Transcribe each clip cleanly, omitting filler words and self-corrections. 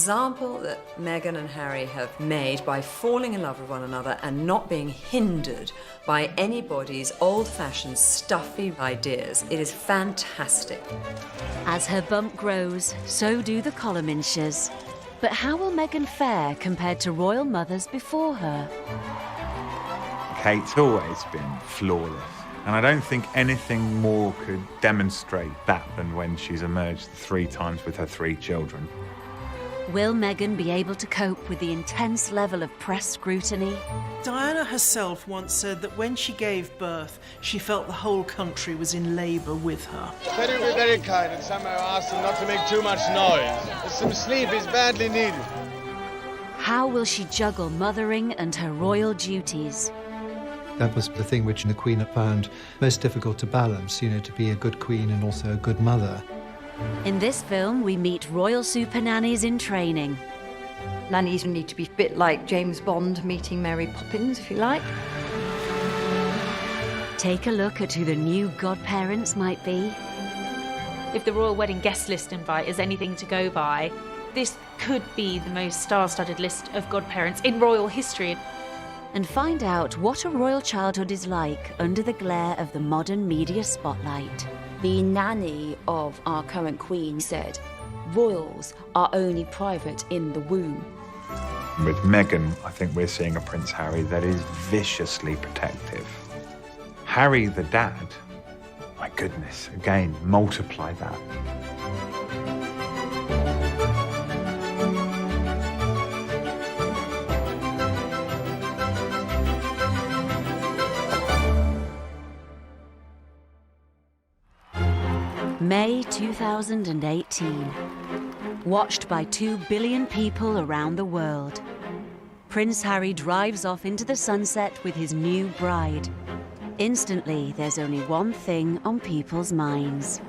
Example that Meghan and Harry have made by falling in love with one another and not being hindered by anybody's old-fashioned, stuffy ideas. It is fantastic. As her bump grows, so do the Colminshires. But how will Meghan fare compared to royal mothers before her? Kate's always been flawless, and I don't think anything more could demonstrate that than when she's emerged 3 times with her 3 children. Will Meghan be able to cope with the intense level of press scrutiny? Diana herself once said that when she gave birth, she felt the whole country was in labour with her. Said he'd be very kind and somehow asked him not to make too much noise. Some sleep is badly needed. How will she juggle mothering and her royal duties? That was the thing which the Queen had found most difficult to balance, to be a good queen and also a good mother. In this film, we meet royal super nannies in training. Nannies need to be a bit like James Bond meeting Mary Poppins, if you like. Take a look at who the new godparents might be. If the royal wedding guest list invite is anything to go by, this could be the most star-studded list of godparents in royal history. And find out what a royal childhood is like under the glare of the modern media spotlight. The nanny of our current queen said, royals are only private in the womb. With Meghan, I think we're seeing a Prince Harry that is viciously protective. Harry the dad, my goodness, again, multiply that. May 2018. Watched by 2 billion people around the world. Prince Harry drives off into the sunset with his new bride. Instantly, there's only one thing on people's minds.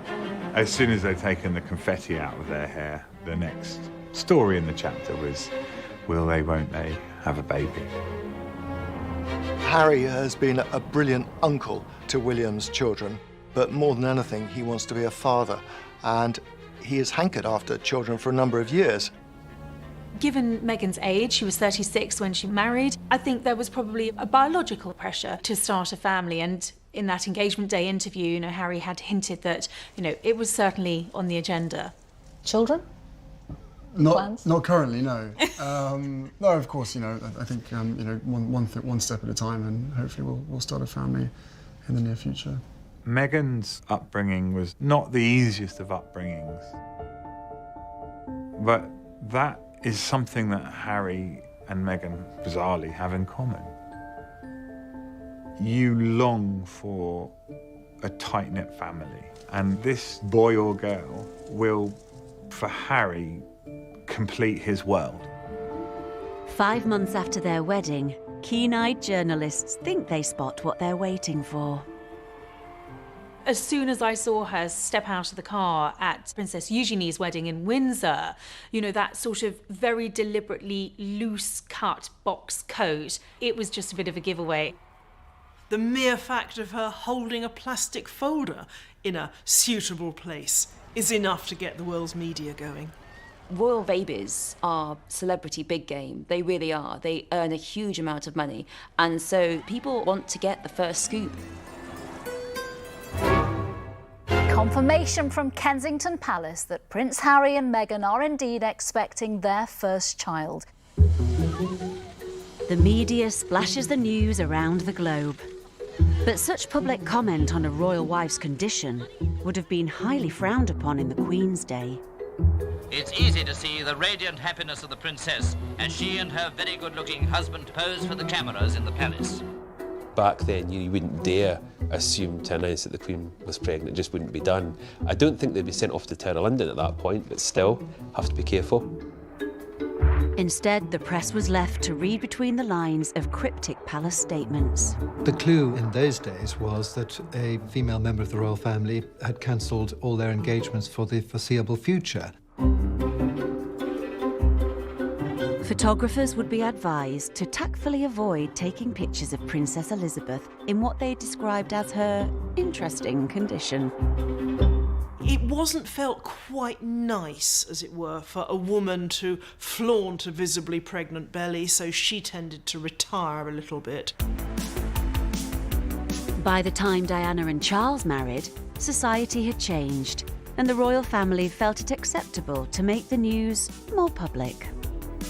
As soon as they'd taken the confetti out of their hair, the next story in the chapter was, will they, won't they, have a baby? Harry has been a brilliant uncle to William's children. But more than anything, he wants to be a father, and he has hankered after children for a number of years. Given Meghan's age, she was 36 when she married, I think there was probably a biological pressure to start a family. And in that engagement day interview, Harry had hinted that, it was certainly on the agenda. Children? Not currently, no. No, of course, I think, one step at a time, and hopefully we'll start a family in the near future. Meghan's upbringing was not the easiest of upbringings, but that is something that Harry and Meghan bizarrely have in common. You long for a tight-knit family, and this boy or girl will, for Harry, complete his world. 5 months after their wedding, keen-eyed journalists think they spot what they're waiting for. As soon as I saw her step out of the car at Princess Eugenie's wedding in Windsor, that sort of very deliberately loose-cut box coat, it was just a bit of a giveaway. The mere fact of her holding a plastic folder in a suitable place is enough to get the world's media going. Royal babies are celebrity big game. They really are. They earn a huge amount of money, and so people want to get the first scoop. Confirmation from Kensington Palace that Prince Harry and Meghan are indeed expecting their first child. The media splashes the news around the globe. But such public comment on a royal wife's condition would have been highly frowned upon in the Queen's day. It's easy to see the radiant happiness of the princess as she and her very good-looking husband pose for the cameras in the palace. Back then, you wouldn't dare assume to announce that the Queen was pregnant. It just wouldn't be done. I don't think they'd be sent off to Tower of London at that point, but still, have to be careful. Instead, the press was left to read between the lines of cryptic palace statements. The clue in those days was that a female member of the royal family had cancelled all their engagements for the foreseeable future. Photographers would be advised to tactfully avoid taking pictures of Princess Elizabeth in what they described as her interesting condition. It wasn't felt quite nice, as it were, for a woman to flaunt a visibly pregnant belly, so she tended to retire a little bit. By the time Diana and Charles married, society had changed, and the royal family felt it acceptable to make the news more public.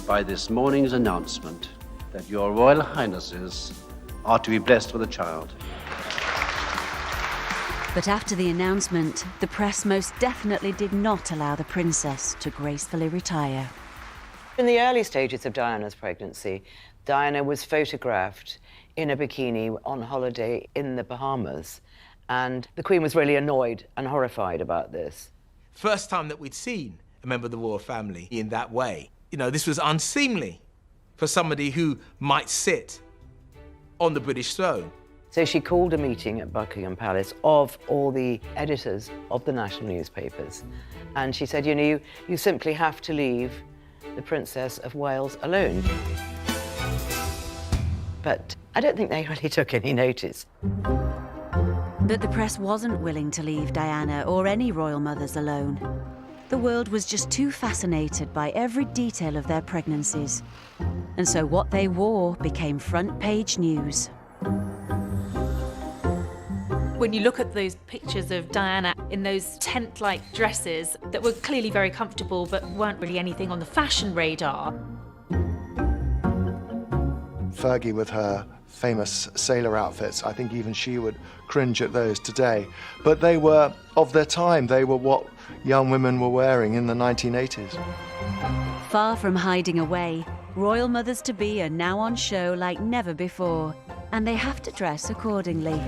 By this morning's announcement that your Royal Highnesses are to be blessed with a child. But after the announcement, the press most definitely did not allow the princess to gracefully retire. In the early stages of Diana's pregnancy, Diana was photographed in a bikini on holiday in the Bahamas, and the Queen was really annoyed and horrified about this. First time that we'd seen a member of the royal family in that way. You know, this was unseemly for somebody who might sit on the British throne. So she called a meeting at Buckingham Palace of all the editors of the national newspapers. And she said, you know, you simply have to leave the Princess of Wales alone. But I don't think they really took any notice. But the press wasn't willing to leave Diana or any royal mothers alone. The world was just too fascinated by every detail of their pregnancies. And so what they wore became front-page news. When you look at those pictures of Diana in those tent-like dresses that were clearly very comfortable but weren't really anything on the fashion radar. Fergie with her famous sailor outfits, I think even she would cringe at those today. But they were of their time. They were what young women were wearing in the 1980s. Far from hiding away, royal mothers-to-be are now on show like never before, and they have to dress accordingly.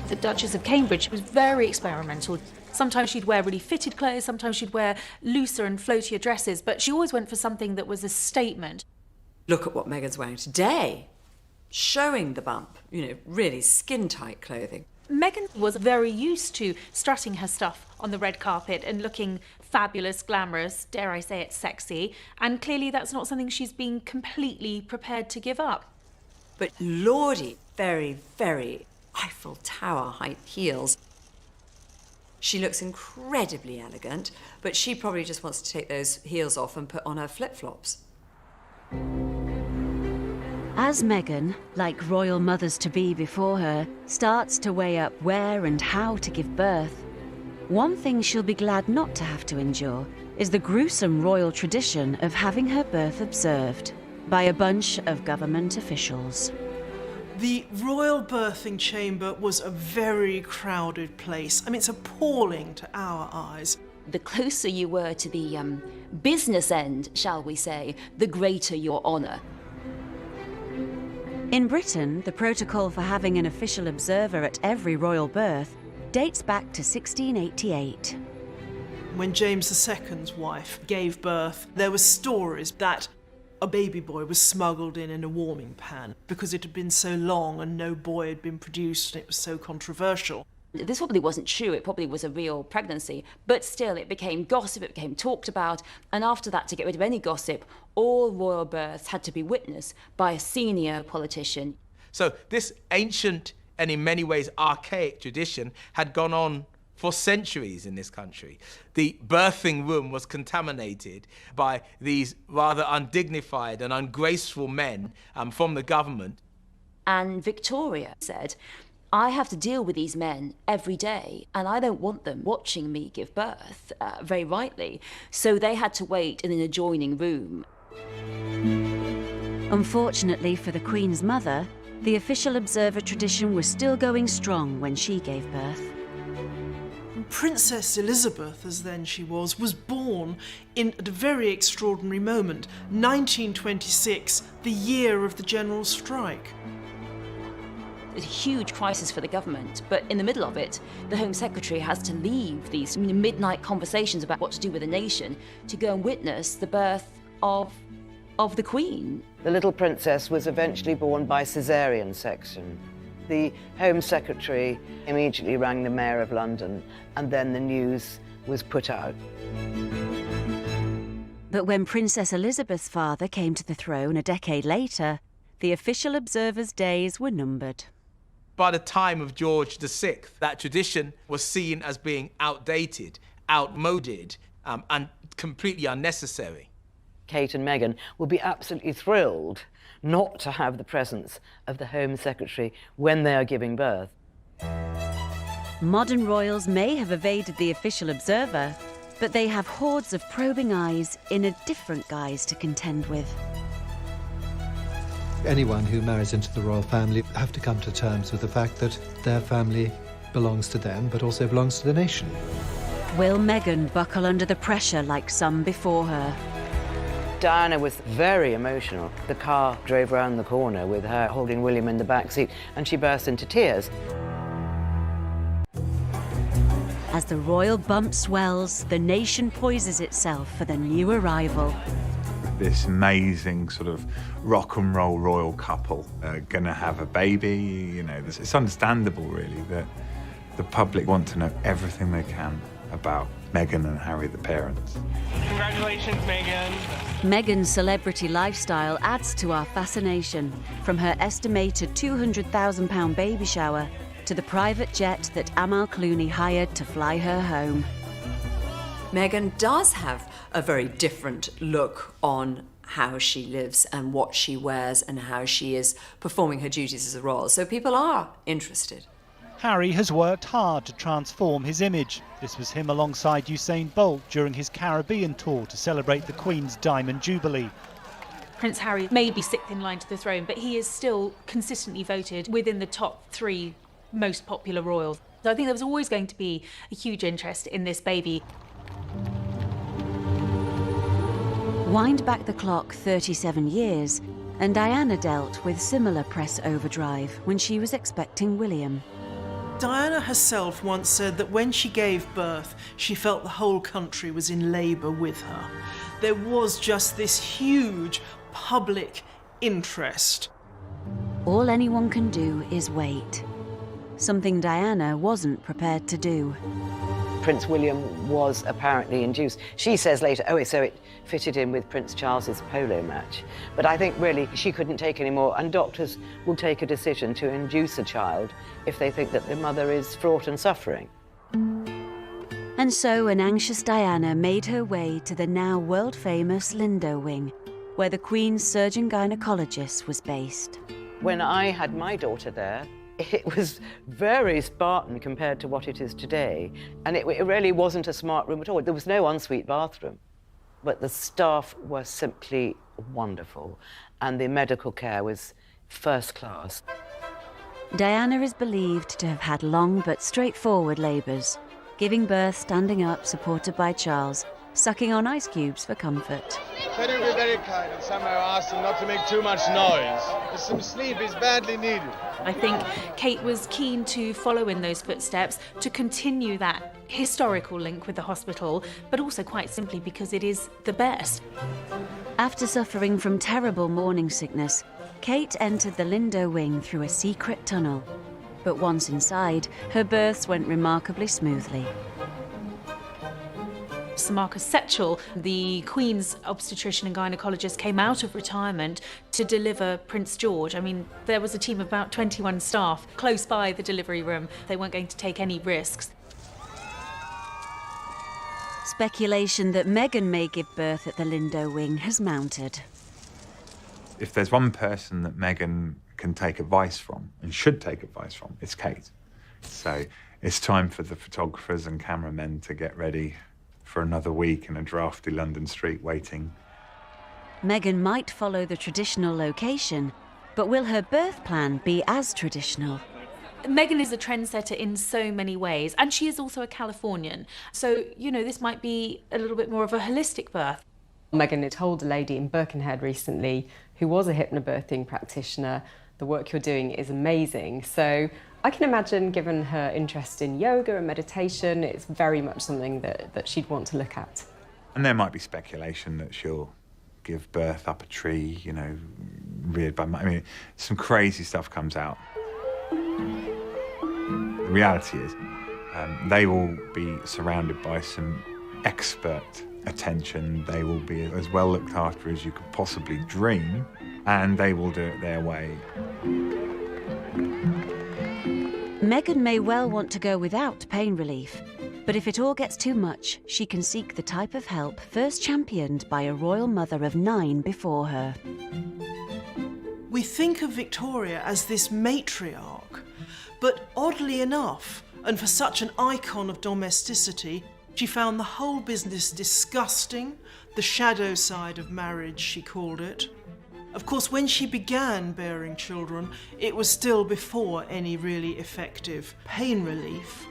The Duchess of Cambridge was very experimental. Sometimes she'd wear really fitted clothes, sometimes she'd wear looser and floatier dresses, but she always went for something that was a statement. Look at what Meghan's wearing today. Showing the bump, you know, really skin-tight clothing. Meghan was very used to strutting her stuff on the red carpet and looking fabulous, glamorous, dare I say it, sexy, and clearly that's not something she's been completely prepared to give up. But lordy, very, very Eiffel Tower height heels. She looks incredibly elegant, but she probably just wants to take those heels off and put on her flip-flops. As Meghan, like royal mothers-to-be before her, starts to weigh up where and how to give birth, one thing she'll be glad not to have to endure is the gruesome royal tradition of having her birth observed by a bunch of government officials. The royal birthing chamber was a very crowded place. I mean, it's appalling to our eyes. The closer you were to the business end, shall we say, the greater your honour. In Britain, the protocol for having an official observer at every royal birth dates back to 1688. When James II's wife gave birth, there were stories that a baby boy was smuggled in a warming pan because it had been so long and no boy had been produced and it was so controversial. This probably wasn't true, it probably was a real pregnancy, but still it became gossip, it became talked about, and after that, to get rid of any gossip, all royal births had to be witnessed by a senior politician. So this ancient and in many ways archaic tradition had gone on for centuries in this country. The birthing room was contaminated by these rather undignified and ungraceful men from the government. And Victoria said, I have to deal with these men every day, and I don't want them watching me give birth, very rightly. So they had to wait in an adjoining room. Unfortunately for the Queen's mother, the official observer tradition was still going strong when she gave birth. Princess Elizabeth, as then she was born in a very extraordinary moment, 1926, the year of the general strike. A huge crisis for the government, but in the middle of it, the Home Secretary has to leave these midnight conversations about what to do with the nation to go and witness the birth of the Queen. The little princess was eventually born by caesarean section. The Home Secretary immediately rang the Mayor of London, and then the news was put out. But when Princess Elizabeth's father came to the throne a decade later, the official observer's days were numbered. by the time of George VI, that tradition was seen as being outdated, outmoded, and completely unnecessary. Kate and Meghan will be absolutely thrilled not to have the presence of the Home Secretary when they are giving birth. Modern royals may have evaded the official observer, but they have hordes of probing eyes in a different guise to contend with. Anyone who marries into the royal family have to come to terms with the fact that their family belongs to them, but also belongs to the nation. Will Meghan buckle under the pressure like some before her? Diana was very emotional. The car drove around the corner with her holding William in the back seat, and she burst into tears. As the royal bump swells, the nation poises itself for the new arrival. This amazing sort of rock and roll royal couple are going to have a baby. You know, it's understandable, really, that the public want to know everything they can about Meghan and Harry, the parents. Congratulations, Meghan. Meghan's celebrity lifestyle adds to our fascination, from her estimated £200,000 baby shower to the private jet that Amal Clooney hired to fly her home. Meghan does have a very different look on how she lives and what she wears and how she is performing her duties as a royal. So people are interested. Harry has worked hard to transform his image. This was him alongside Usain Bolt during his Caribbean tour to celebrate the Queen's Diamond Jubilee. Prince Harry may be sixth in line to the throne, but he is still consistently voted within the top 3 most popular royals. So I think there was always going to be a huge interest in this baby. Wind back the clock 37 years, and Diana dealt with similar press overdrive when she was expecting William. Diana herself once said that when she gave birth, she felt the whole country was in labour with her. There was just this huge public interest. All anyone can do is wait. Something Diana wasn't prepared to do. Prince William was apparently induced. She says later, oh, so it fitted in with Prince Charles's polo match. But I think really she couldn't take any more, and doctors will take a decision to induce a child if they think that the mother is fraught and suffering. And so an anxious Diana made her way to the now world-famous Lindo Wing, where the Queen's surgeon gynecologist was based. When I had my daughter there, it was very Spartan compared to what it is today. And it really wasn't a smart room at all. There was no ensuite bathroom. But the staff were simply wonderful, and the medical care was first class. Diana is believed to have had long but straightforward labours, giving birth standing up, supported by Charles, sucking on ice cubes for comfort. Can you be very kind and somehow ask them not to make too much noise? Some sleep is badly needed. I think Kate was keen to follow in those footsteps, to continue that historical link with the hospital, but also quite simply because it is the best. After suffering from terrible morning sickness, Kate entered the Lindo Wing through a secret tunnel. But once inside, her births went remarkably smoothly. Sir Marcus Setchell, the Queen's obstetrician and gynecologist, came out of retirement to deliver Prince George. I mean, there was a team of about 21 staff close by the delivery room. They weren't going to take any risks. Speculation that Meghan may give birth at the Lindo Wing has mounted. If there's one person that Meghan can take advice from, and should take advice from, it's Kate. So it's time for the photographers and cameramen to get ready for another week in a drafty London street waiting. Meghan might follow the traditional location, but will her birth plan be as traditional? Meghan is a trendsetter in so many ways, and she is also a Californian. So, you know, this might be a little bit more of a holistic birth. Meghan had told a lady in Birkenhead recently, who was a hypnobirthing practitioner, the work you're doing is amazing. So I can imagine, given her interest in yoga and meditation, it's very much something that she'd want to look at. And there might be speculation that she'll give birth up a tree, you know, reared by... I mean, some crazy stuff comes out. The reality is, they will be surrounded by some expert attention. They will be as well looked after as you could possibly dream, and they will do it their way. Meghan may well want to go without pain relief, but if it all gets too much, she can seek the type of help first championed by a royal mother of 9 before her. We think of Victoria as this matriarch, but oddly enough, and for such an icon of domesticity, she found the whole business disgusting, the shadow side of marriage, she called it. Of course, when she began bearing children, it was still before any really effective pain relief.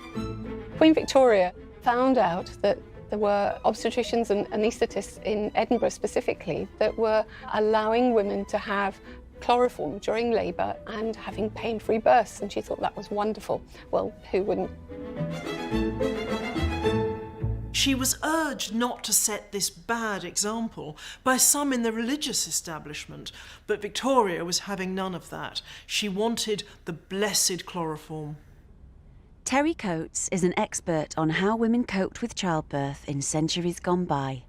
Queen Victoria found out that there were obstetricians and anaesthetists in Edinburgh specifically that were allowing women to have chloroform during labour and having pain-free births, and she thought that was wonderful. Well, who wouldn't? She was urged not to set this bad example by some in the religious establishment, but Victoria was having none of that. She wanted the blessed chloroform. Terry Coates is an expert on how women coped with childbirth in centuries gone by.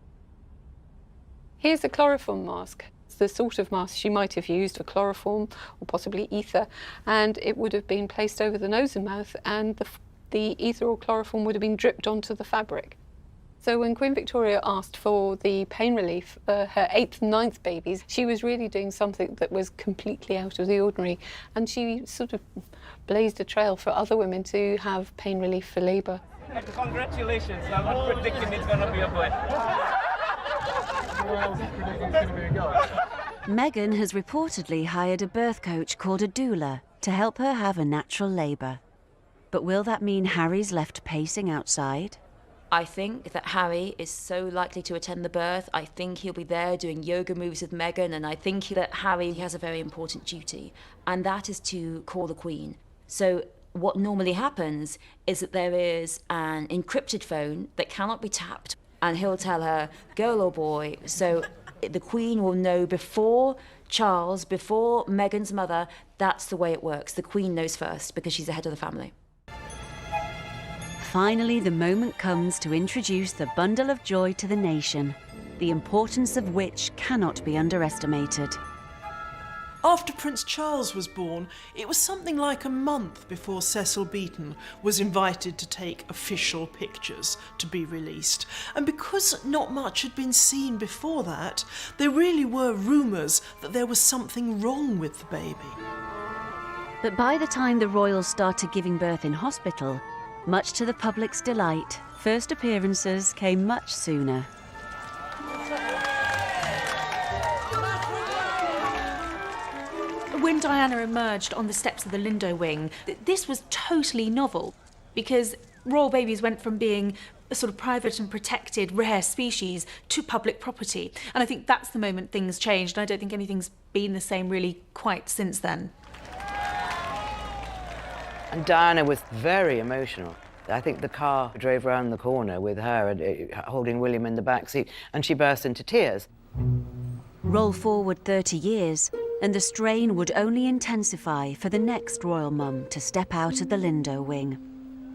Here's a chloroform mask. It's the sort of mask she might have used for chloroform or possibly ether, and it would have been placed over the nose and mouth, and the ether or chloroform would have been dripped onto the fabric. So when Queen Victoria asked for the pain relief for her 8th and 9th babies, she was really doing something that was completely out of the ordinary, and she sort of blazed a trail for other women to have pain relief for labour. Congratulations, I'm not predicting it's going to be a boy. Meghan has reportedly hired a birth coach called a doula to help her have a natural labour. But will that mean Harry's left pacing outside? I think that Harry is so likely to attend the birth. I think he'll be there doing yoga moves with Meghan, and I think that Harry has a very important duty, and that is to call the Queen. So what normally happens is that there is an encrypted phone that cannot be tapped, and he'll tell her, girl or boy. So the Queen will know before Charles, before Meghan's mother. That's the way it works. The Queen knows first because she's the head of the family. Finally, the moment comes to introduce the bundle of joy to the nation, the importance of which cannot be underestimated. After Prince Charles was born, it was something like a month before Cecil Beaton was invited to take official pictures to be released. And because not much had been seen before that, there really were rumours that there was something wrong with the baby. But by the time the royals started giving birth in hospital, much to the public's delight, first appearances came much sooner. When Diana emerged on the steps of the Lindo wing, this was totally novel, because royal babies went from being a sort of private and protected rare species to public property. And I think that's the moment things changed, and I don't think anything's been the same really quite since then. And Diana was very emotional. I think the car drove round the corner with her and holding William in the back seat, and she burst into tears. Roll forward 30 years, and the strain would only intensify for the next royal mum to step out of the Lindo wing.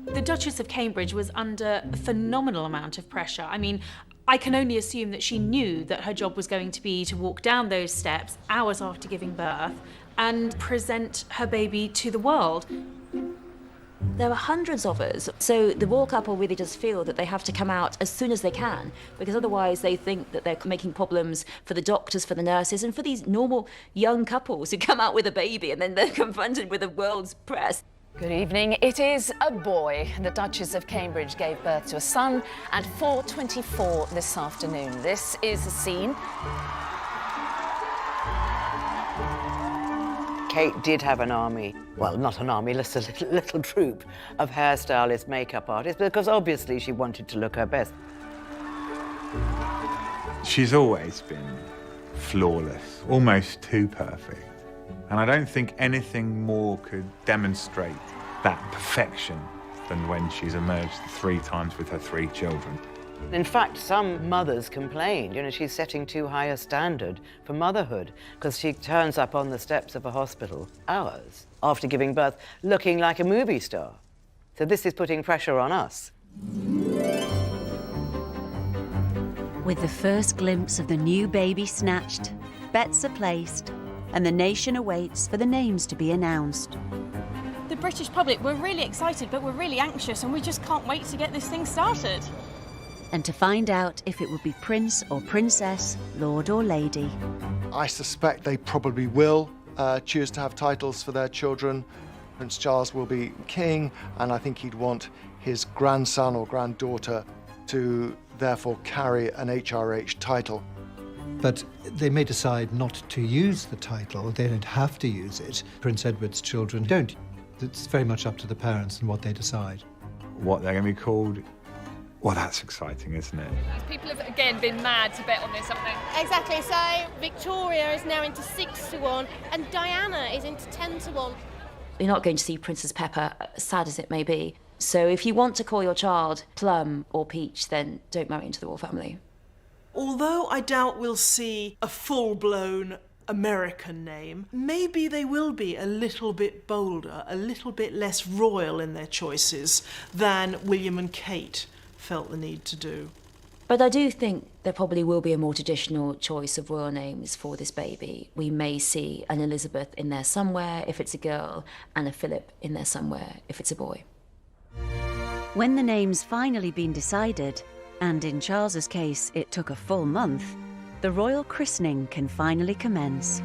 The Duchess of Cambridge was under a phenomenal amount of pressure. I mean, I can only assume that she knew that her job was going to be to walk down those steps hours after giving birth and present her baby to the world. There are hundreds of us, so the royal couple really does feel that they have to come out as soon as they can, because otherwise they think that they're making problems for the doctors, for the nurses, and for these normal young couples who come out with a baby and then they're confronted with the world's press. Good evening. It is a boy. The Duchess of Cambridge gave birth to a son at 4:24 this afternoon. This is the scene. Kate did have an army, well, not an army, just a little troupe of hairstylists, makeup artists, because obviously she wanted to look her best. She's always been flawless, almost too perfect. And I don't think anything more could demonstrate that perfection than when she's emerged 3 times with her 3 children. In fact, some mothers complained, you know, she's setting too high a standard for motherhood, because she turns up on the steps of a hospital hours after giving birth looking like a movie star. So this is putting pressure on us. With the first glimpse of the new baby snatched, bets are placed, and the nation awaits for the names to be announced. the British public, we're really excited, but we're really anxious, and we just can't wait to get this thing started. And to find out if it would be Prince or Princess, Lord or Lady. I suspect they probably will choose to have titles for their children. Prince Charles will be king, and I think he'd want his grandson or granddaughter to therefore carry an HRH title. But they may decide not to use the title. They don't have to use it. Prince Edward's children don't. It's very much up to the parents and what they decide. What they're going to be called, well, that's exciting, isn't it? People have, again, been mad to bet on this, haven't they? Exactly. So Victoria is now into 6-1 and Diana is into 10-1. You're not going to see Princess Pepper, sad as it may be. So if you want to call your child Plum or Peach, then don't marry into the royal family. Although I doubt we'll see a full-blown American name, maybe they will be a little bit bolder, a little bit less royal in their choices than William and Kate felt the need to do. But I do think there probably will be a more traditional choice of royal names for this baby. We may see an Elizabeth in there somewhere if it's a girl, and a Philip in there somewhere if it's a boy. When the name's finally been decided, and in Charles's case it took a full month, the royal christening can finally commence.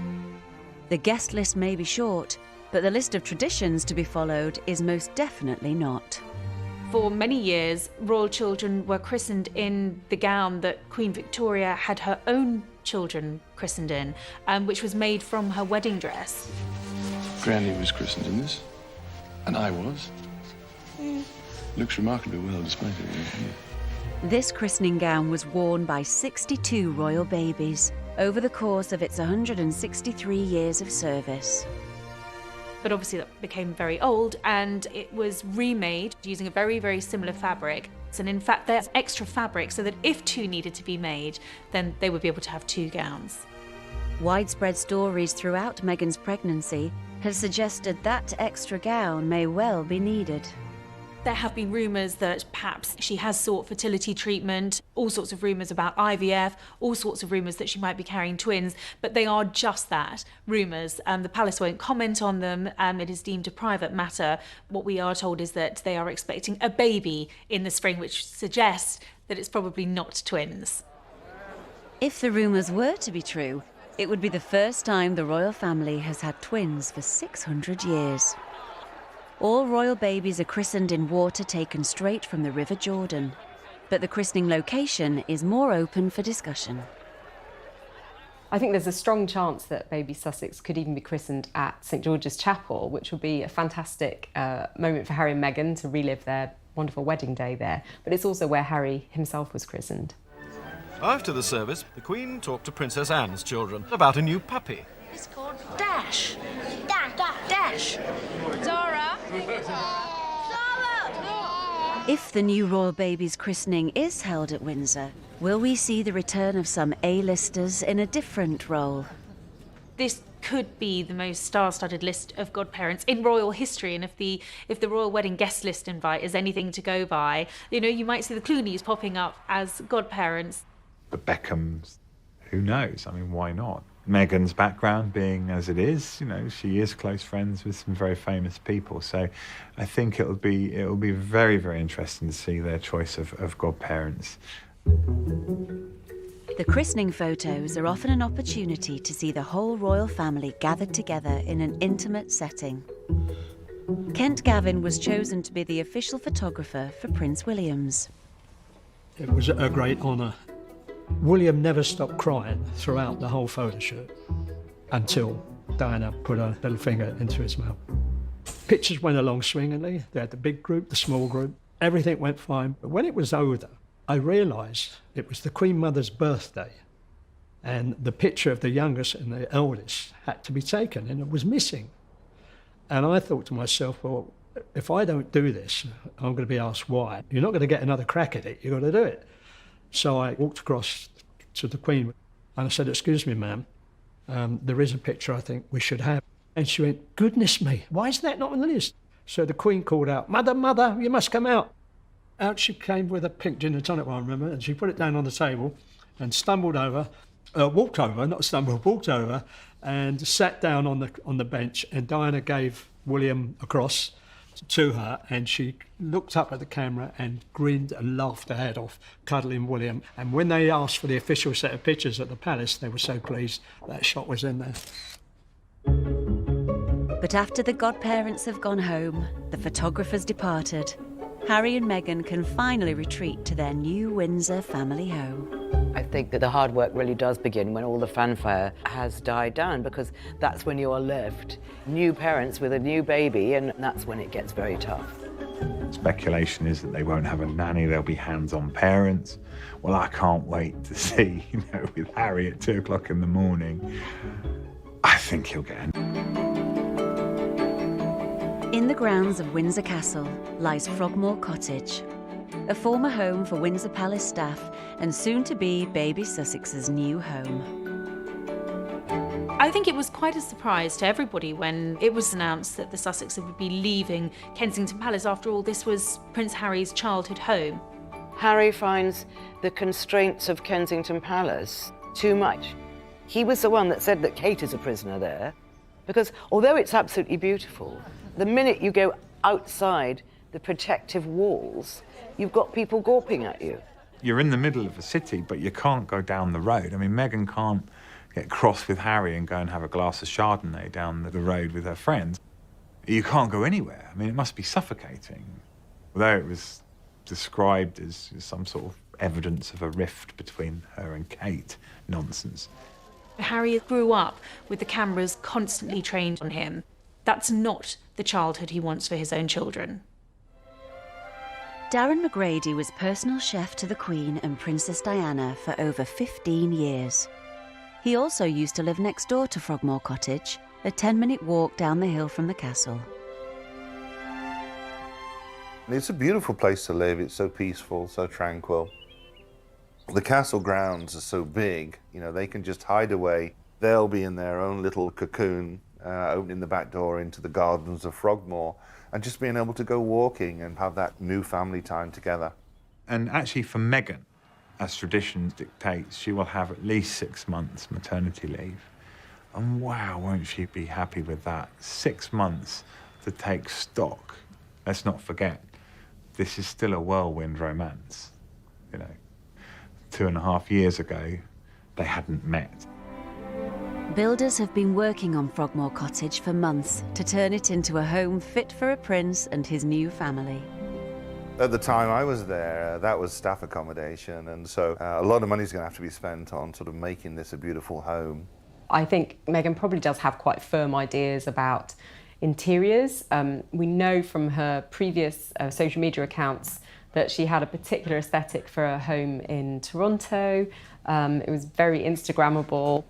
The guest list may be short, but the list of traditions to be followed is most definitely not. For many years, royal children were christened in the gown that Queen Victoria had her own children christened in, which was made from her wedding dress. Granny was christened in this, and I was. Looks remarkably well despite it. This christening gown was worn by 62 royal babies over the course of its 163 years of service. But obviously that became very old, and it was remade using a very, very similar fabric. And in fact, there's extra fabric so that if two needed to be made, then they would be able to have two gowns. Widespread stories throughout Meghan's pregnancy have suggested that extra gown may well be needed. There have been rumours that perhaps she has sought fertility treatment, all sorts of rumours about IVF, all sorts of rumours that she might be carrying twins, but they are just that, rumours. The palace won't comment on them. It is deemed a private matter. What we are told is that they are expecting a baby in the spring, which suggests that it's probably not twins. If the rumours were to be true, it would be the first time the royal family has had twins for 600 years. All royal babies are christened in water taken straight from the River Jordan, but the christening location is more open for discussion. I think there's a strong chance that baby Sussex could even be christened at St George's Chapel, which would be a fantastic moment for Harry and Meghan to relive their wonderful wedding day there. But it's also where Harry himself was christened. After the service, the Queen talked to Princess Anne's children about a new puppy. It's called Dash. Dash. Zara. If the new royal baby's christening is held at Windsor, will we see the return of some A-listers in a different role? This could be the most star-studded list of godparents in royal history, and if the royal wedding guest list invite is anything to go by, you might see the Clooneys popping up as godparents. The Beckhams, who knows? I mean, why not? Meghan's background being as it is, she is close friends with some very famous people. So I think it'll be very, very interesting to see their choice of godparents. The christening photos are often an opportunity to see the whole royal family gathered together in an intimate setting. Kent Gavin was chosen to be the official photographer for Prince William's. It was a great honour. William never stopped crying throughout the whole photo shoot until Diana put her little finger into his mouth. Pictures went along swingingly. They had the big group, the small group. Everything went fine. But when it was over, I realised it was the Queen Mother's birthday, and the picture of the youngest and the eldest had to be taken, and it was missing. And I thought to myself, well, if I don't do this, I'm going to be asked why. You're not going to get another crack at it. You've got to do it. So I walked across to the Queen and I said, "Excuse me, ma'am, there is a picture I think we should have." And she went, "Goodness me, why is that not on the list?" So the Queen called out, "Mother, mother, you must come out." Out she came with a pink gin and tonic, I remember, and she put it down on the table and stumbled over walked over, not stumbled, walked over and sat down on the bench, and Diana gave William a cross to her, and she looked up at the camera and grinned and laughed her head off, cuddling William. And when they asked for the official set of pictures at the palace, they were so pleased that shot was in there. But after the godparents have gone home, the photographers departed, Harry and Meghan can finally retreat to their new Windsor family home. I think that the hard work really does begin when all the fanfare has died down, because that's when you are left new parents with a new baby, and that's when it gets very tough. Speculation is that they won't have a nanny, they'll be hands-on parents. Well, I can't wait to see, with Harry at 2 o'clock in the morning. I think he'll get In the grounds of Windsor Castle lies Frogmore Cottage, a former home for Windsor Palace staff and soon-to-be baby Sussex's new home. I think it was quite a surprise to everybody when it was announced that the Sussexes would be leaving Kensington Palace. After all, this was Prince Harry's childhood home. Harry finds the constraints of Kensington Palace too much. He was the one that said that Kate is a prisoner there, because although it's absolutely beautiful, the minute you go outside the protective walls, you've got people gawping at you. You're in the middle of a city, but you can't go down the road. I mean, Meghan can't get cross with Harry and go and have a glass of Chardonnay down the road with her friends. You can't go anywhere. I mean, it must be suffocating. Although it was described as some sort of evidence of a rift between her and Kate. Nonsense. Harry grew up with the cameras constantly trained on him. That's not the childhood he wants for his own children. Darren McGrady was personal chef to the Queen and Princess Diana for over 15 years. He also used to live next door to Frogmore Cottage, a 10-minute walk down the hill from the castle. It's a beautiful place to live. It's so peaceful, so tranquil. The castle grounds are so big, they can just hide away. They'll be in their own little cocoon, opening the back door into the gardens of Frogmore, and just being able to go walking and have that new family time together. And actually for Meghan, as tradition dictates, she will have at least 6 months maternity leave. And wow, won't she be happy with that? 6 months to take stock. Let's not forget, this is still a whirlwind romance. 2.5 years ago, they hadn't met. Builders have been working on Frogmore Cottage for months to turn it into a home fit for a prince and his new family. At the time I was there, that was staff accommodation, and so a lot of money's going to have to be spent on sort of making this a beautiful home. I think Meghan probably does have quite firm ideas about interiors. We know from her previous social media accounts that she had a particular aesthetic for her home in Toronto. It was very Instagrammable.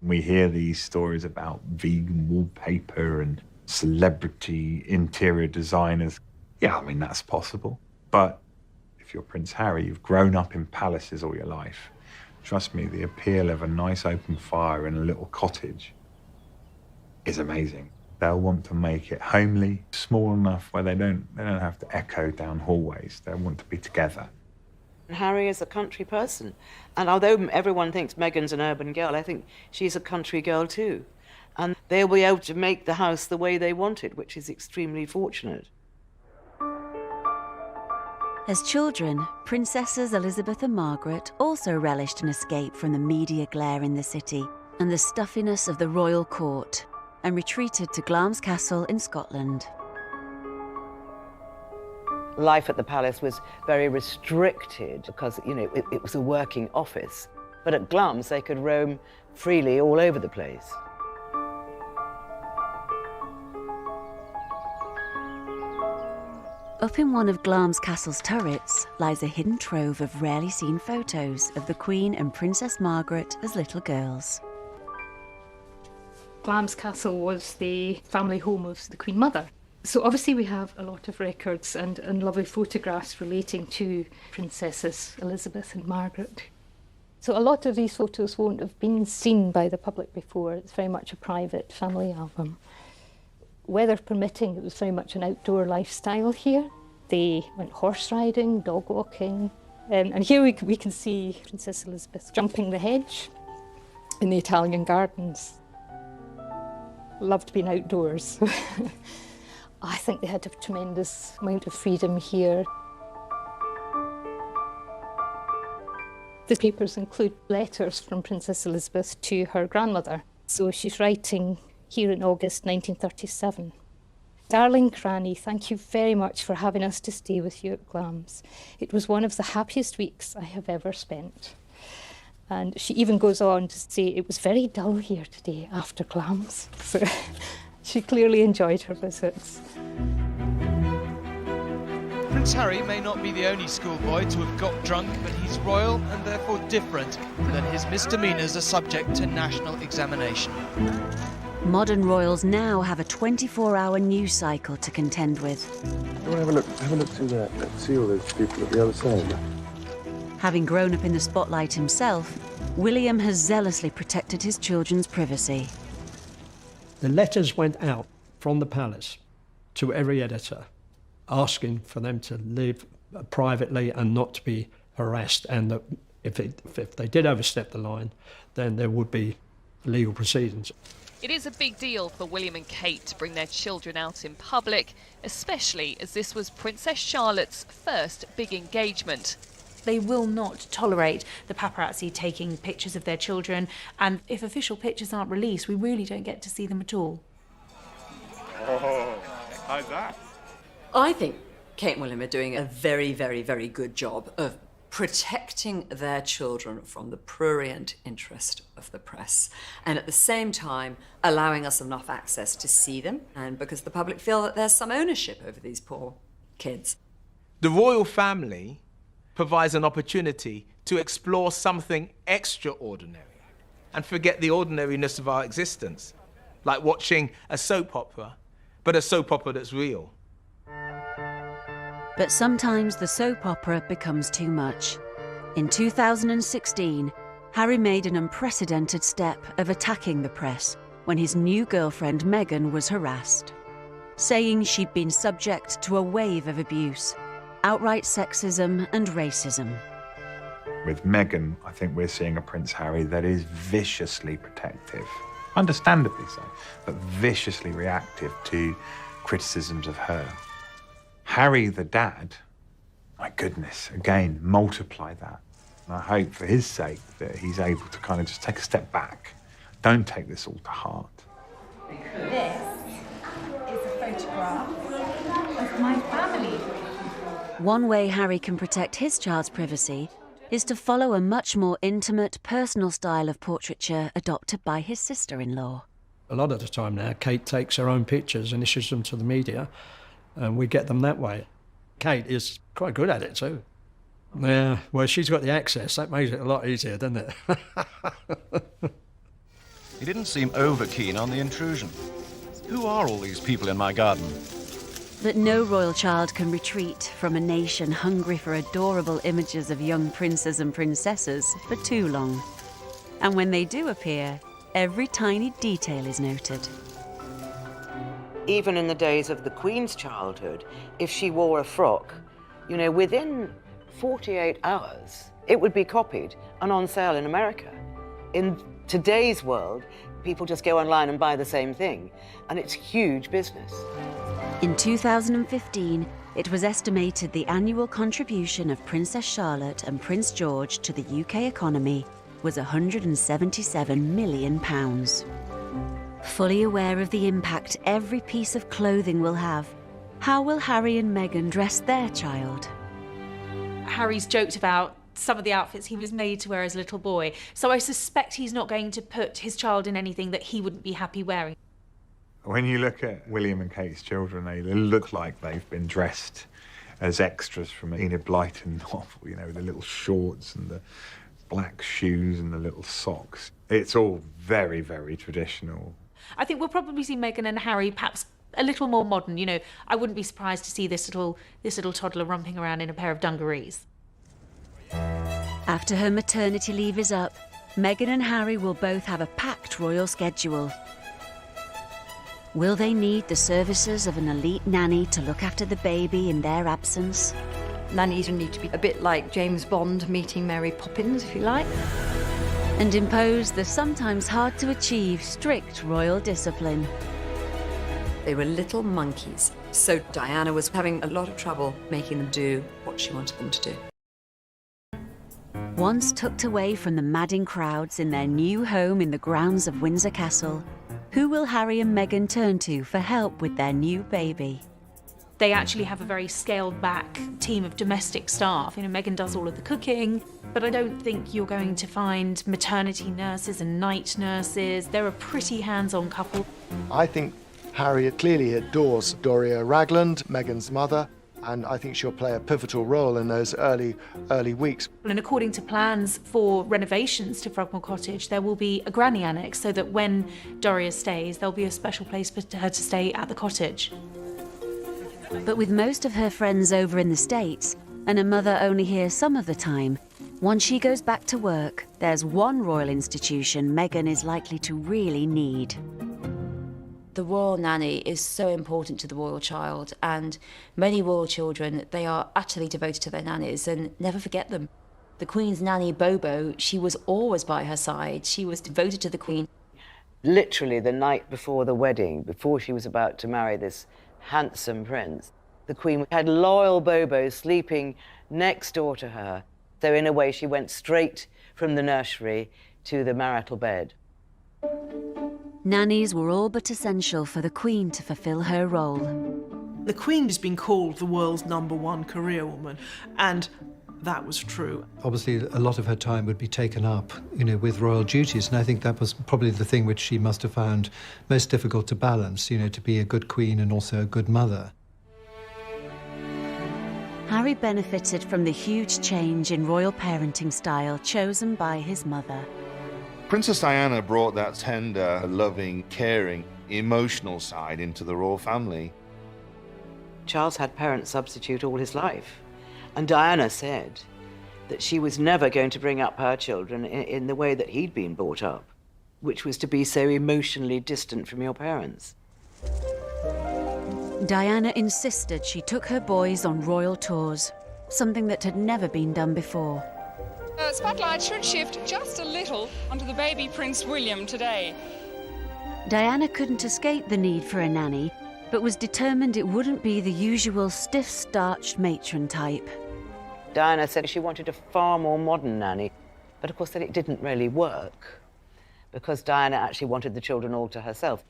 We hear these stories about vegan wallpaper and celebrity interior designers. Yeah, I mean, that's possible. But if you're Prince Harry, you've grown up in palaces all your life. Trust me, the appeal of a nice open fire in a little cottage is amazing. They'll want to make it homely, small enough where they don't have to echo down hallways. They want to be together. Harry is a country person, and although everyone thinks Meghan's an urban girl, I think she's a country girl too. And they'll be able to make the house the way they want it, which is extremely fortunate. As children, Princesses Elizabeth and Margaret also relished an escape from the media glare in the city and the stuffiness of the royal court, and retreated to Glamis Castle in Scotland. Life at the palace was very restricted because, it was a working office. But at Glamis, they could roam freely all over the place. Up in one of Glamis Castle's turrets lies a hidden trove of rarely seen photos of the Queen and Princess Margaret as little girls. Glamis Castle was the family home of the Queen Mother. So obviously we have a lot of records and lovely photographs relating to Princesses Elizabeth and Margaret. So a lot of these photos won't have been seen by the public before. It's very much a private family album. Weather permitting, it was very much an outdoor lifestyle here. They went horse riding, dog walking, and here we can see Princess Elizabeth jumping the hedge. in the Italian gardens. Loved being outdoors. I think they had a tremendous amount of freedom here. The papers include letters from Princess Elizabeth to her grandmother. So she's writing here in August 1937. Darling Granny, thank you very much for having us to stay with you at Glamis. It was one of the happiest weeks I have ever spent. And she even goes on to say it was very dull here today after Glamis. So she clearly enjoyed her visits. Prince Harry may not be the only schoolboy to have got drunk, but he's royal and therefore different, than his misdemeanours are subject to national examination. Modern royals now have a 24-hour news cycle to contend with. Have a look through there. See all those people at the other side. Having grown up in the spotlight himself, William has zealously protected his children's privacy. The letters went out from the palace to every editor, asking for them to live privately and not to be harassed, and that if they did overstep the line, then there would be legal proceedings. It is a big deal for William and Kate to bring their children out in public, especially as this was Princess Charlotte's first big engagement. They will not tolerate the paparazzi taking pictures of their children, and if official pictures aren't released, we really don't get to see them at all. Oh, how's that? I think Kate and William are doing a very, very, very good job of protecting their children from the prurient interest of the press, and at the same time allowing us enough access to see them, and because the public feel that there's some ownership over these poor kids. The royal family provides an opportunity to explore something extraordinary and forget the ordinariness of our existence, like watching a soap opera, but a soap opera that's real. But sometimes the soap opera becomes too much. In 2016, Harry made an unprecedented step of attacking the press when his new girlfriend Meghan was harassed, saying she'd been subject to a wave of abuse, outright sexism and racism. With Meghan, I think we're seeing a Prince Harry that is viciously protective, understandably so, but viciously reactive to criticisms of her. Harry, the dad, my goodness, again, multiply that. And I hope for his sake that he's able to kind of just take a step back. Don't take this all to heart. This is a photograph of my family. One way Harry can protect his child's privacy is to follow a much more intimate, personal style of portraiture adopted by his sister-in-law. A lot of the time now, Kate takes her own pictures and issues them to the media, and we get them that way. Kate is quite good at it too. Yeah, well, she's got the access. That makes it a lot easier, doesn't it? He didn't seem over-keen on the intrusion. Who are all these people in my garden? But no royal child can retreat from a nation hungry for adorable images of young princes and princesses for too long. And when they do appear, every tiny detail is noted. Even in the days of the Queen's childhood, if she wore a frock, you know, within 48 hours, it would be copied and on sale in America. In today's world, people just go online and buy the same thing, and it's huge business. In 2015, it was estimated the annual contribution of Princess Charlotte and Prince George to the UK economy was £177 million. Fully aware of the impact every piece of clothing will have, how will Harry and Meghan dress their child? Harry's joked about some of the outfits he was made to wear as a little boy, so I suspect he's not going to put his child in anything that he wouldn't be happy wearing. When you look at William and Kate's children, they look like they've been dressed as extras from an Enid Blyton novel, you know, the little shorts and the black shoes and the little socks. It's all very, very traditional. I think we'll probably see Meghan and Harry perhaps a little more modern. You know, I wouldn't be surprised to see this little toddler romping around in a pair of dungarees. After her maternity leave is up, Meghan and Harry will both have a packed royal schedule. Will they need the services of an elite nanny to look after the baby in their absence? Nannies need to be a bit like James Bond meeting Mary Poppins, if you like. and impose the sometimes hard-to-achieve strict royal discipline. They were little monkeys, so Diana was having a lot of trouble making them do what she wanted them to do. Once tucked away from the madding crowds in their new home in the grounds of Windsor Castle, who will Harry and Meghan turn to for help with their new baby? They actually have a very scaled back team of domestic staff. You know, Meghan does all of the cooking, but I don't think you're going to find maternity nurses and night nurses. They're a pretty hands-on couple. I think Harry clearly adores Doria Ragland, Meghan's mother, and I think she'll play a pivotal role in those early weeks. And according to plans for renovations to Frogmore Cottage, there will be a granny annex so that when Doria stays, there'll be a special place for her to stay at the cottage. But with most of her friends over in the States, and her mother only here some of the time, once she goes back to work, there's one royal institution Meghan is likely to really need. The royal nanny is so important to the royal child, and many royal children, they are utterly devoted to their nannies and never forget them. The Queen's nanny, Bobo, she was always by her side. She was devoted to the Queen. Literally the night before the wedding, before she was about to marry this handsome prince, the Queen had loyal Bobo sleeping next door to her. So in a way, she went straight from the nursery to the marital bed. Nannies were all but essential for the Queen to fulfill her role. The Queen has been called the world's #1 career woman, and that was true. Obviously, a lot of her time would be taken up, with royal duties, and I think that was probably the thing which she must have found most difficult to balance, to be a good queen and also a good mother. Harry benefited from the huge change in royal parenting style chosen by his mother. Princess Diana brought that tender, loving, caring, emotional side into the royal family. Charles had parent substitute all his life, and Diana said that she was never going to bring up her children in the way that he'd been brought up, which was to be so emotionally distant from your parents. Diana insisted she took her boys on royal tours, something that had never been done before. Spotlight should shift just a little onto the baby Prince William today. Diana couldn't escape the need for a nanny, but was determined it wouldn't be the usual stiff-starched matron type. Diana said she wanted a far more modern nanny, but of course that it didn't really work, because Diana actually wanted the children all to herself.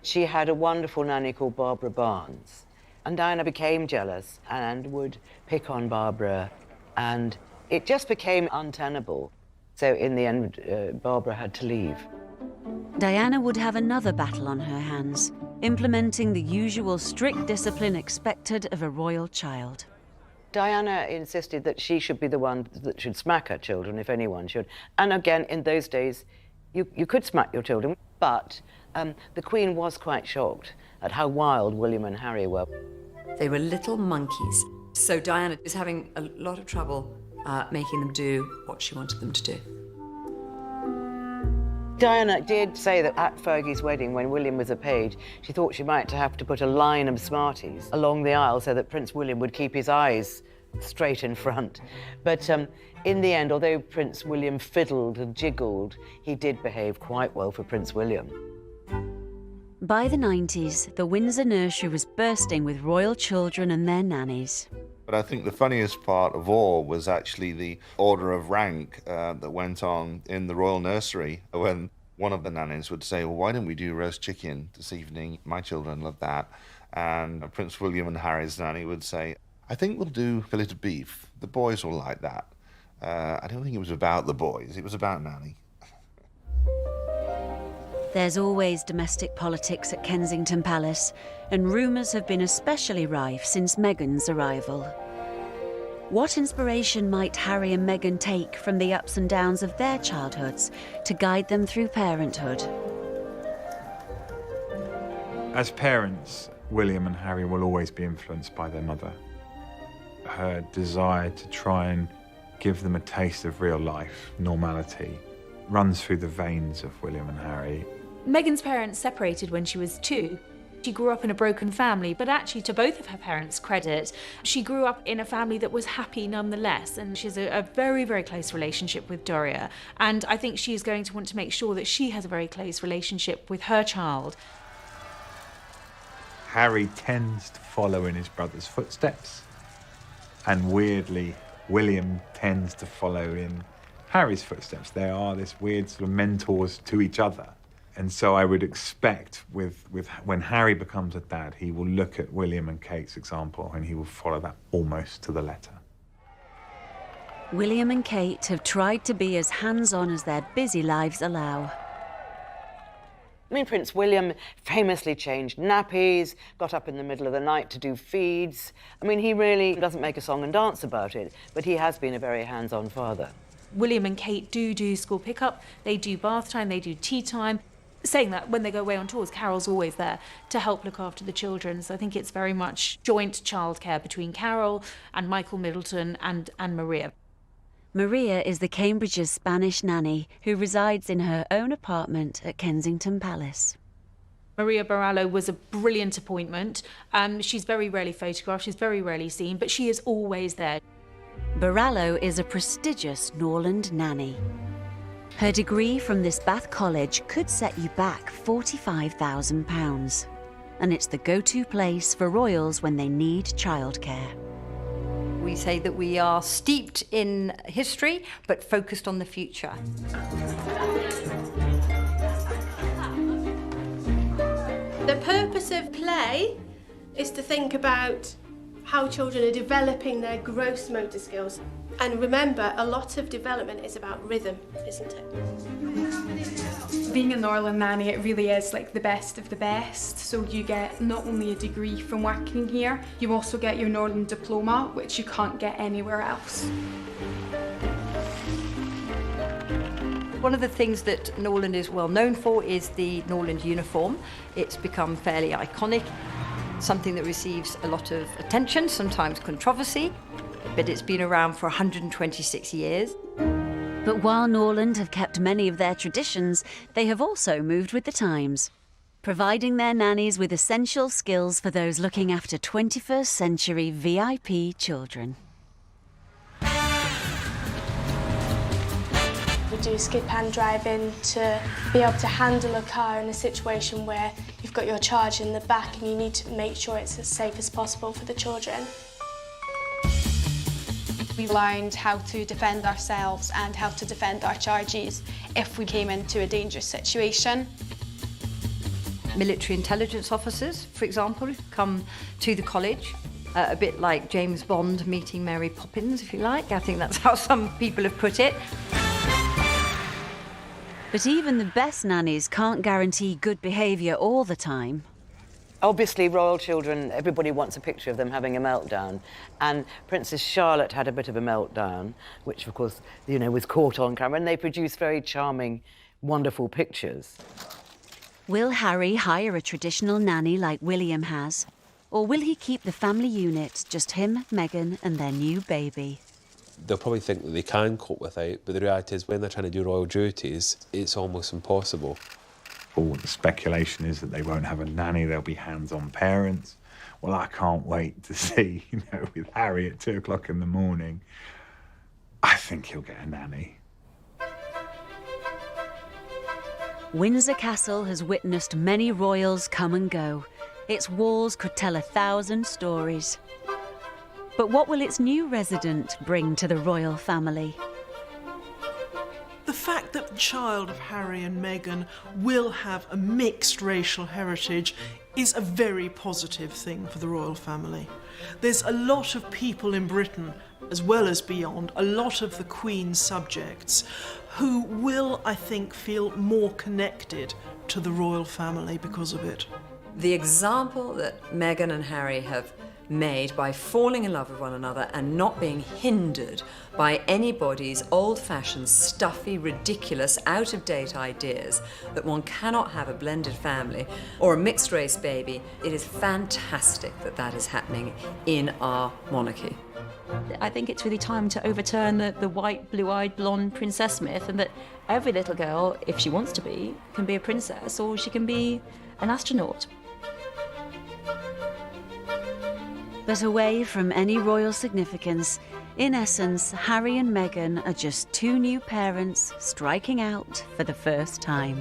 She had a wonderful nanny called Barbara Barnes, and Diana became jealous and would pick on Barbara, and it just became untenable. So in the end, Barbara had to leave. Diana would have another battle on her hands, implementing the usual strict discipline expected of a royal child. Diana insisted that she should be the one that should smack her children, if anyone should. And again, in those days, you could smack your children, but the Queen was quite shocked at how wild William and Harry were. They were little monkeys, so Diana was having a lot of trouble making them do what she wanted them to do. Diana did say that at Fergie's wedding, when William was a page, she thought she might have to put a line of Smarties along the aisle so that Prince William would keep his eyes straight in front. But in the end, although Prince William fiddled and jiggled, he did behave quite well for Prince William. By the 90s, the Windsor nursery was bursting with royal children and their nannies. But I think the funniest part of all was actually the order of rank that went on in the royal nursery when one of the nannies would say, well, why don't we do roast chicken this evening? My children love that. And Prince William and Harry's nanny would say, I think we'll do fillet of beef. The boys will like that. I don't think it was about the boys. It was about Nanny. There's always domestic politics at Kensington Palace, and rumours have been especially rife since Meghan's arrival. What inspiration might Harry and Meghan take from the ups and downs of their childhoods to guide them through parenthood? As parents, William and Harry will always be influenced by their mother. Her desire to try and give them a taste of real life, normality, runs through the veins of William and Harry. Meghan's parents separated when she was 2. She grew up in a broken family, but actually, to both of her parents' credit, she grew up in a family that was happy nonetheless, and she has a very, very close relationship with Doria. And I think she's going to want to make sure that she has a very close relationship with her child. Harry tends to follow in his brother's footsteps, and weirdly, William tends to follow in Harry's footsteps. They are this weird sort of mentors to each other. And so I would expect with when Harry becomes a dad, he will look at William and Kate's example and he will follow that almost to the letter. William and Kate have tried to be as hands-on as their busy lives allow. I mean, Prince William famously changed nappies, got up in the middle of the night to do feeds. I mean, he really doesn't make a song and dance about it, but he has been a very hands-on father. William and Kate do school pickup, they do bath time, they do tea time. Saying that, when they go away on tours, Carol's always there to help look after the children. So I think it's very much joint childcare between Carol and Michael Middleton and Maria. Maria is the Cambridge's Spanish nanny who resides in her own apartment at Kensington Palace. Maria Barallo was a brilliant appointment. She's very rarely photographed, she's very rarely seen, but she is always there. Barallo is a prestigious Norland nanny. Her degree from this Bath college could set you back £45,000. And it's the go-to place for royals when they need childcare. We say that we are steeped in history, but focused on the future. The purpose of play is to think about how children are developing their gross motor skills. And remember, a lot of development is about rhythm, isn't it? Being a Norland nanny, it really is like the best of the best. So you get not only a degree from working here, you also get your Norland diploma, which you can't get anywhere else. One of the things that Norland is well known for is the Norland uniform. It's become fairly iconic, something that receives a lot of attention, sometimes controversy, but it's been around for 126 years. But while Norland have kept many of their traditions, they have also moved with the times, providing their nannies with essential skills for those looking after 21st century VIP children. We do skip hand driving to be able to handle a car in a situation where you've got your charge in the back and you need to make sure it's as safe as possible for the children. We learned how to defend ourselves and how to defend our charges if we came into a dangerous situation. Military intelligence officers, for example, come to the college, a bit like James Bond meeting Mary Poppins, if you like. I think that's how some people have put it. But even the best nannies can't guarantee good behaviour all the time. Obviously, royal children, everybody wants a picture of them having a meltdown. And Princess Charlotte had a bit of a meltdown, which, of course, you know, was caught on camera, and they produced very charming, wonderful pictures. Will Harry hire a traditional nanny like William has? Or will he keep the family unit, just him, Meghan, and their new baby? They'll probably think that they can cope without, but the reality is when they're trying to do royal duties, it's almost impossible. All the speculation is that they won't have a nanny, they'll be hands-on parents. Well, I can't wait to see, you know, with Harry at 2 o'clock in the morning. I think he'll get a nanny. Windsor Castle has witnessed many royals come and go. Its walls could tell 1,000 stories. But what will its new resident bring to the royal family? The fact that the child of Harry and Meghan will have a mixed racial heritage is a very positive thing for the royal family. There's a lot of people in Britain, as well as beyond, a lot of the Queen's subjects, who will, I think, feel more connected to the royal family because of it. The example that Meghan and Harry have made by falling in love with one another and not being hindered by anybody's old-fashioned, stuffy, ridiculous, out-of-date ideas that one cannot have a blended family or a mixed-race baby. It is fantastic that that is happening in our monarchy. I think it's really time to overturn the white, blue-eyed, blonde princess myth, and that every little girl, if she wants to be, can be a princess or she can be an astronaut. But away from any royal significance, in essence, Harry and Meghan are just two new parents striking out for the first time.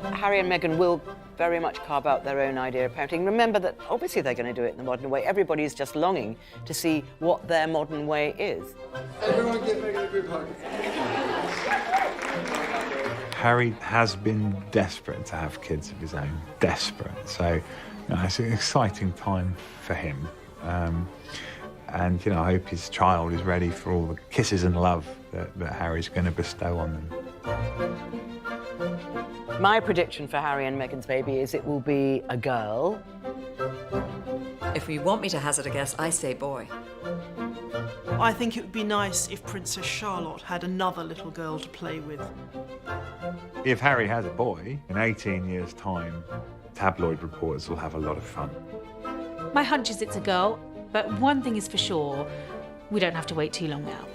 Harry and Meghan will very much carve out their own idea of parenting. Remember that obviously they're going to do it in the modern way. Everybody's just longing to see what their modern way is. Everyone give Meghan a group hug. Harry has been desperate to have kids of his own, desperate. So it's an exciting time for him. And I hope his child is ready for all the kisses and love that Harry's going to bestow on them. My prediction for Harry and Meghan's baby is it will be a girl. If you want me to hazard a guess, I say boy. I think it would be nice if Princess Charlotte had another little girl to play with. If Harry has a boy, in 18 years' time, tabloid reporters will have a lot of fun. My hunch is it's a girl, but one thing is for sure, we don't have to wait too long now.